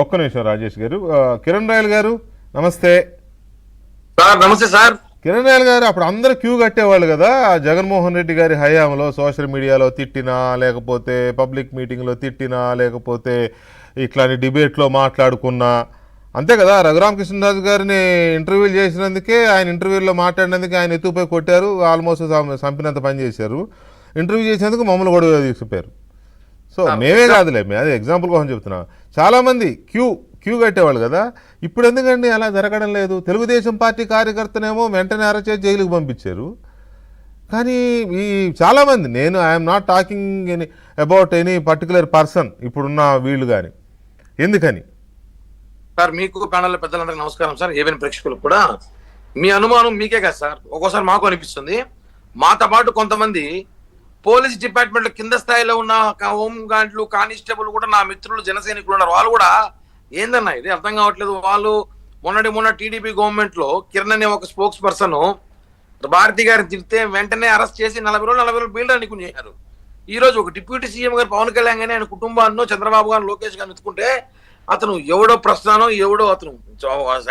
ఒక్క నిమిషం రాజేష్ గారు. కిరణ్ రాయల్ గారు నమస్తే. సార్ నమస్తే సార్. కిరణ్ రాయల్ గారు, అప్పుడు అందరూ క్యూ కట్టేవాళ్ళు కదా జగన్మోహన్ రెడ్డి గారి హయాంలో, సోషల్ మీడియాలో తిట్టినా, లేకపోతే పబ్లిక్ మీటింగ్లో తిట్టినా, లేకపోతే ఇట్లాంటి డిబేట్లో మాట్లాడుకున్నా, అంతే కదా. రఘురామకృష్ణరాజు గారిని ఇంటర్వ్యూలు చేసినందుకే, ఆయన ఇంటర్వ్యూలో మాట్లాడినందుకే ఆయన ఎత్తుపోయి కొట్టారు, ఆల్మోస్ట్ చంపినంత పని చేశారు. ఇంటర్వ్యూ చేసేందుకు మమ్మల్ని కూడా తీసుకుపోయారు. సో మేమే కాదులే, అదే ఎగ్జాంపుల్ కోసం చెప్తున్నా. చాలామంది క్యూ కట్టేవాళ్ళు కదా. ఇప్పుడు ఎందుకండి అలా జరగడం లేదు? తెలుగుదేశం పార్టీ కార్యకర్తనేమో వెంటనే అరెస్ట్ చేసి జైలుకి పంపించారు. కానీ ఈ చాలామంది, నేను I'm not talking about any particular person, ఇప్పుడున్న వీళ్ళు కానీ, ఎందుకని? సార్ మీకు ప్యానల్ పెద్దలందరికీ నమస్కారం సార్. ఏవైనా ప్రేక్షకులకు కూడా మీ అనుమానం మీకే కదా సార్, ఒక్కోసారి మాకు అనిపిస్తుంది. మాతో పాటు కొంతమంది పోలీస్ డిపార్ట్మెంట్ కింద స్థాయిలో ఉన్న హోంగార్డులు, కానిస్టేబుల్ కూడా నా మిత్రులు, జన సైనికులు ఉన్నారు. వాళ్ళు కూడా ఏందన్నా ఇది అర్థం కావట్లేదు. వాళ్ళు మొన్న టీడీపీ గవర్నమెంట్ లో కిరణ్ అనే ఒక స్పోక్స్ పర్సన్ భారతి గారిని తిడితే వెంటనే అరెస్ట్ చేసి 40 రోజులు బెయిల్ అనుకుని చేశారు. ఈ రోజు ఒక డిప్యూటీ సీఎం గారు పవన్ కళ్యాణ్ గానీ ఆయన కుటుంబాన్నో, చంద్రబాబు గారు, లోకేష్ గారిని ఎత్తుకుంటే అతను ఎవడో ప్రస్థానం, ఎవడో అతను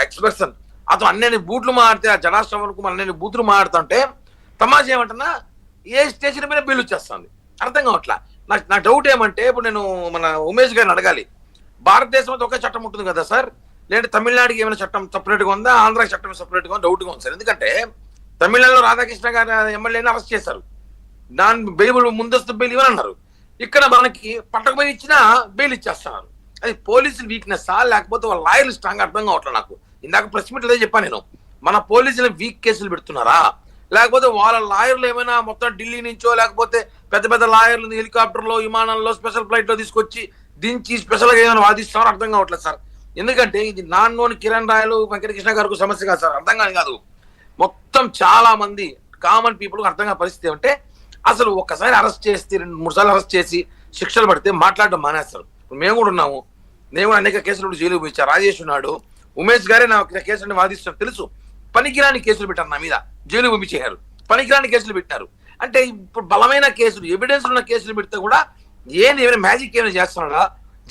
ఎక్స్పర్సన్, అతను అన్ని బూట్లు మాడితే, ఆ జనాశ్రమకు అన్ని బూతులు మాడుతుంటే తమాషా ఏమంటున్నా ఏ స్టేషన్ మీద బిల్లు వచ్చేస్తుంది అర్థం కావట్లా. నా డౌట్ ఏమంటే, ఇప్పుడు నేను మన ఉమేష్ గారిని అడగాలి, భారతదేశంలో ఒకే చట్టం ఉంటుంది కదా సార్, లేదంటే తమిళనాడుకి ఏమైనా చట్టం సపరేట్గా ఉందా, ఆంధ్రాకి చట్టం సపరేట్గా ఉందా? డౌట్గా ఉంది సార్. ఎందుకంటే తమిళనాడులో రాధాకృష్ణ గారి ఎమ్మెల్యేని అరెస్ట్ చేశారు, దాని బెయిల్ ముందస్తు బెయిల్ ఇవ్వనన్నారు. ఇక్కడ మనకి పట్టకపోయి ఇచ్చినా బెయిల్ ఇచ్చేస్తున్నారు. అది పోలీసులు వీక్నెస్ లేకపోతే వాళ్ళ లాయర్లు స్ట్రాంగ్ అర్థం కావట్లేదు నాకు. ఇందాక ప్రెస్ మీట్ అదే చెప్పాను నేను, మన పోలీసులు వీక్ కేసులు పెడుతున్నారా, లేకపోతే వాళ్ళ లాయర్లు ఏమైనా మొత్తం ఢిల్లీ నుంచో, లేకపోతే పెద్ద లాయర్లు హెలికాప్టర్లో, విమానంలో, స్పెషల్ ఫ్లైట్ లో తీసుకొచ్చి దించి స్పెషల్ గా ఏమైనా వాదిస్తారో అర్థం కావట్లేదు సార్. ఎందుకంటే ఇది నాన్నోని కిరణ్ రాయలు, వెంకటకృష్ణ గారికి సమస్య కాదు సార్, అర్థం కాదు. మొత్తం చాలా మంది కామన్ పీపుల్ అర్థం కాని పరిస్థితి అంటే, అసలు ఒక్కసారి అరెస్ట్ చేస్తే 2-3 సార్లు అరెస్ట్ చేసి శిక్షలు పడితే మాట్లాడడం మానేస్తారు. ఇప్పుడు మేము కూడా ఉన్నాము, నేను కూడా అనేక కేసులు జైలు పోయించాను. రాజేష్ ఉన్నాడు, ఉమేష్ గారే నా కేసులని వాదిస్తున్నారు తెలుసు. పనికిరాని కేసులు పెట్టారు నా మీద, జైలు పంపించేశారు. పనికిరాని కేసులు పెట్టినారు అంటే, ఇప్పుడు బలమైన కేసులు, ఎవిడెన్స్ ఉన్న కేసులు పెడితే కూడా ఏమైనా మ్యాజిక్ ఏమైనా చేస్తున్నాడా?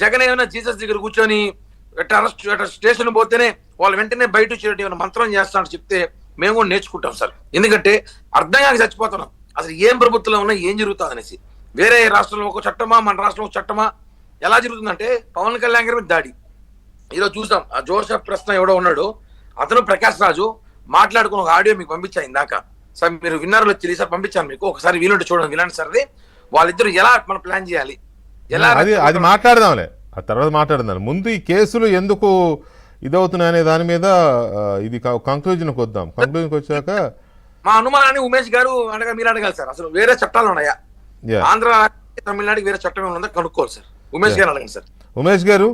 జగన్ ఏమైనా జీసస్ దగ్గర కూర్చొని స్టేషన్ పోతేనే వాళ్ళు వెంటనే బయట వచ్చేటట్టు ఏమైనా మంత్రం చేస్తానని చెప్తే మేము కూడా నేర్చుకుంటాం సార్. ఎందుకంటే అర్థం కాక చచ్చిపోతున్నాం, అసలు ఏం ప్రభుత్వంలో ఉన్నా ఏం జరుగుతుంది అనేసి. వేరే రాష్ట్రంలో ఒక చట్టమా, మన రాష్ట్రంలో ఒక చట్టమా? ఎలా జరుగుతుందంటే, పవన్ కళ్యాణ్ గారి మీద దాడి ఈరోజు చూసాం. ఆ జోసెఫ్ ప్రశ్న ఎవడో ఉన్నాడు, అతను ప్రకాష్ రాజు మాట్లాడుకుని ఒక ఆడియో మీకు పంపించాను ఇందాక సార్, మీరు విన్నర్లో తెలిసి సార్ పంపించాను మీకు, ఒకసారి వీలుంటే చూడండి, వినండి సార్. అది వాళ్ళిద్దరు ఎలా మనం ప్లాన్ చేయాలి, ఎలా అది మాట్లాడదాంలే, ఆ తర్వాత మాట్లాడదాం. ముందు ఈ కేసులు ఎందుకు ఇదవుతున్నాయి అనే దాని మీద ఇది కంక్లూజన్కి వద్దాం. కంక్లూజన్కి వచ్చాక మా అనుమానాన్ని ఉమేష్ గారు మీరు అడగాలి సార్. అసలు వేరే చట్టాలు ఉన్నాయా, ఆంధ్ర తమిళనాడుకి వేరే చట్టం ఏమైనా ఉందా కనుక్కోవాలి సార్. ఉమేష్ గారు అడగండి సార్. ఉమేష్ గారు